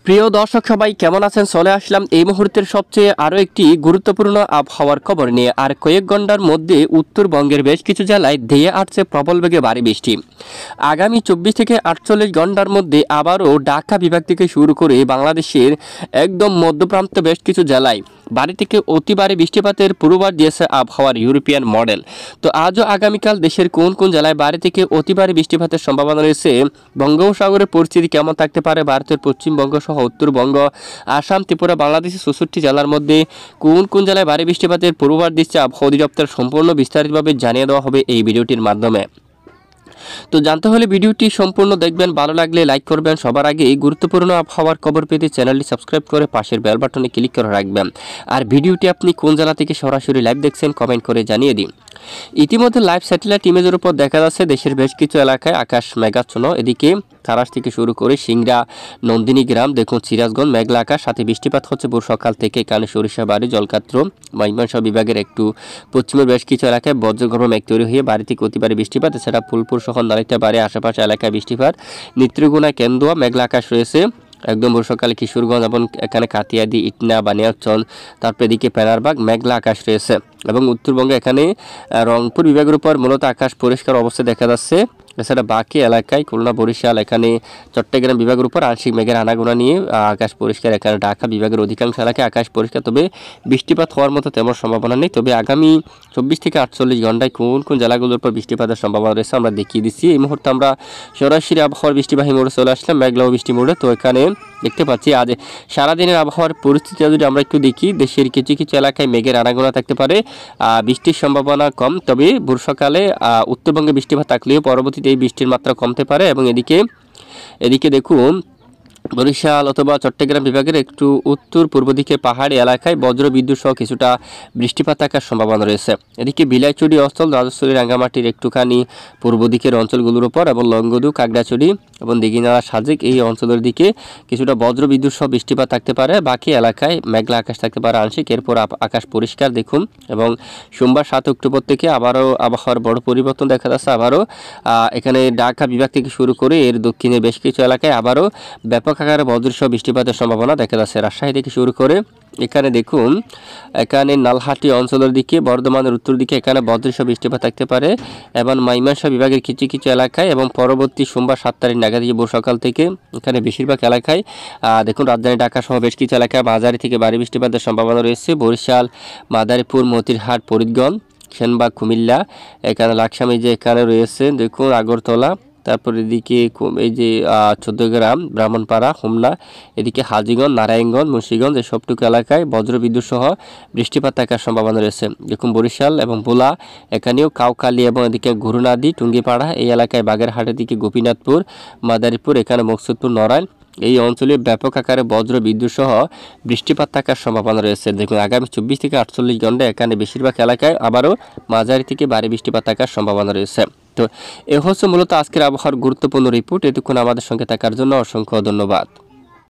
প্রিয় দর্শক সবাই কেমন আছেন? চলে আসলাম এই মুহূর্তের সবচেয়ে আরও একটি গুরুত্বপূর্ণ আবহাওয়ার খবর নিয়ে। আর কয়েক ঘন্টার মধ্যে উত্তরবঙ্গের বেশ কিছু জেলায় ধেয়ে আসছে প্রবল বেগে ভারী বৃষ্টি। আগামী 24 থেকে 48 ঘন্টার মধ্যে আবারও ঢাকা বিভাগ থেকে শুরু করে বাংলাদেশের একদম মধ্যপ্রান্ত বেশ কিছু জেলায় ভারী থেকে অতি ভারী বৃষ্টিপাতের পূর্বাভাস দিয়েছে আবহাওয়ার ইউরোপিয়ান মডেল। তো আজও আগামীকাল দেশের কোন কোন জেলায় ভারী থেকে অতি ভারী বৃষ্টিপাতের সম্ভাবনা রয়েছে, বঙ্গোপসাগরের পরিস্থিতি কেমন থাকতে পারে, ভারতের পশ্চিমবঙ্গ সহ উত্তরবঙ্গ, আসাম, ত্রিপুরা, বাংলাদেশের 64 জেলার মধ্যে কোন কোন জেলায় ভারী বৃষ্টিপাতের পূর্বাভাস দিচ্ছে আবহাওয়া অধিদপ্তর, সম্পূর্ণ বিস্তারিতভাবে জানিয়ে দেওয়া হবে এই ভিডিওটির মাধ্যমে। তো জানতে হলে ভিডিওটি সম্পূর্ণ দেখবেন, ভালো লাগলে লাইক করবেন। সবার আগে এই গুরুত্বপূর্ণ আবহাওয়ার খবর পেতে চ্যানেলটি সাবস্ক্রাইব করে পাশের বেল বাটনে ক্লিক করে রাখবেন। আর ভিডিওটি আপনি কোন জেলা থেকে সরাসরি লাইভ দেখছেন কমেন্ট করে জানিয়ে দিন। ইতিমধ্যে লাইভ স্যাটেলাইট ইমেজের উপর দেখা যাচ্ছে দেশের বেশ কিছু এলাকায় আকাশ মেঘাচ্ছন্ন। এদিকে তারাস থেকে শুরু করে সিংড়া, নন্দিনী গ্রাম, দেখুন সিরাজগঞ্জ মেঘলা আকাশ, সাথে বৃষ্টিপাত হচ্ছে ভোর সকাল থেকে। এখানে সরিষাবাড়ি, জলকাত্র, ময়মনসিংহ বিভাগের একটু পশ্চিমের বেশ কিছু এলাকায় বজ্রগর্ভ মেঘ তৈরি হয়ে বাড়ি থেকে অতি ভারী বৃষ্টিপাত। এছাড়া ফুলপুর সহ নালিতাবাড়ি আশেপাশে এলাকায় বৃষ্টিপাত। নেত্রকোনা, কেন্দুয়া মেঘলা আকাশ রয়েছে একদম ভোর সকালে। কিশোরগঞ্জ এবং এখানে কাতিয়াদি, ইটনা, বানিয়াচল, তারপর এদিকে পেনারবাগ মেঘলা আকাশ রয়েছে। এবং উত্তরবঙ্গে এখানে রংপুর বিভাগের উপর মূলত আকাশ পরিষ্কার অবস্থায় দেখা যাচ্ছে। এছাড়া বাকি এলাকায় খুলনা, বরিশাল, এখানে চট্টগ্রাম বিভাগের উপর আংশিক মেঘের আনাগোনা নিয়ে আকাশ পরিষ্কার। এখানে ঢাকা বিভাগের অধিকাংশ এলাকায় আকাশ পরিষ্কার, তবে বৃষ্টিপাত হওয়ার মতো তেমন সম্ভাবনা নেই। তবে আগামী 24 থেকে 48 ঘন্টায় কোন কোন জেলাগুলোর উপর বৃষ্টিপাতের সম্ভাবনা রয়েছে আমরা দেখিয়ে দিচ্ছি। এই মুহূর্তে আমরা সরাসরি আবহাওয়ার বৃষ্টিবাহী মোড়ে চলে আসলাম, মেঘলা ও বৃষ্টি মোড়ে। তো এখানে দেখতে পাচ্ছি আজ সারাদিনের আবহাওয়ার পরিস্থিতি যদি আমরা একটু দেখি, দেশের কিছু কিছু এলাকায় মেঘের আনাগোনা থাকতে পারে, বৃষ্টির সম্ভাবনা কম। তবে ভোর সকালে উত্তরবঙ্গে বৃষ্টিপাত থাকলেও পরবর্তীতে এই বৃষ্টির মাত্রা কমতে পারে। এবং এদিকে দেখুন বরিশাল অথবা চট্টগ্রাম বিভাগের একটু উত্তর পূর্ব দিকে পাহাড়ি এলাকায় বজ্র বিদ্যুৎ সহ কিছুটা বৃষ্টিপাত থাকার সম্ভাবনা রয়েছে। এদিকে বিলাইচুড়ি অঞ্চল, রাজস্থলী, রাঙ্গামাটির একটুখানি পূর্ব দিকের অঞ্চলগুলোর উপর এবং লংগদু, কাকড়াছড়ি এবং দিঘিনালা, সাজেক এই অঞ্চলের দিকে কিছুটা বজ্র বিদ্যুৎ সহ বৃষ্টিপাত থাকতে পারে। বাকি এলাকায় মেঘলা আকাশ থাকতে পারে আংশিক। এরপর আকাশ পরিষ্কার দেখুন। এবং সোমবার 7 অক্টোবর থেকে আবারও আবহাওয়ার বড় পরিবর্তন দেখা যাচ্ছে। আবারও এখানে ঢাকা বিভাগ থেকে শুরু করে এর দক্ষিণে বেশ কিছু এলাকায় আবারও ব্যাপক আকারে বজ্রসহ বৃষ্টিপাতের সম্ভাবনা দেখা যাচ্ছে। রাজশাহী থেকে শুরু করে এখানে দেখুন, এখানে নালহাটি অঞ্চলের দিকে, বর্ধমানের উত্তর দিকে এখানে বজ্রসহ বৃষ্টিপাত থাকতে পারে। এবং ময়মনসিংহ বিভাগের কিছু কিছু এলাকায় এবং পরবর্তী সোমবার 7 তারিখ নাগাদ ভোর সকাল থেকে এখানে বেশিরভাগ এলাকায় দেখুন রাজধানী ঢাকা সহ বেশ কিছু এলাকায় মাঝারি থেকে ভারী বৃষ্টিপাতের সম্ভাবনা রয়েছে। বরিশাল, মাদারীপুর, মতিরহাট, ফরিদগঞ্জ, সেনবাগ, কুমিল্লা, এখানে লাকসামে যে এখানে রয়েছে দেখুন আগরতলা, তারপর এদিকে এই যে 14 গ্রাম, ব্রাহ্মণপাড়া, হোমনা, এদিকে হাজীগঞ্জ, নারায়ণগঞ্জ, মুন্সিগঞ্জ এই সবটুকু এলাকায় বজ্রবিদ্যুৎ সহ বৃষ্টিপাত থাকার সম্ভাবনা রয়েছে। দেখুন বরিশাল এবং ভোলা এখানেও কাউখালী এবং এদিকে ঘুরুনাদি, টুঙ্গিপাড়া এই এলাকায়, বাগেরহাটের দিকে গোপীনাথপুর, মাদারীপুর, এখানে মকসুদপুর, নড়াইল এই অঞ্চলে ব্যাপক আকারে বজ্র বিদ্যুৎ সহ বৃষ্টিপাত থাকার সম্ভাবনা রয়েছে। দেখুন আগামী 24 থেকে 48 ঘন্টায় এখানে বেশিরভাগ এলাকায় আবারও মাঝারি থেকে ভারী বৃষ্টিপাত থাকার সম্ভাবনা রয়েছে। তো এ হচ্ছে মূলত আজকের আবহাওয়ার গুরুত্বপূর্ণ রিপোর্ট। এতক্ষণ আমাদের সঙ্গে থাকার জন্য অসংখ্য ধন্যবাদ।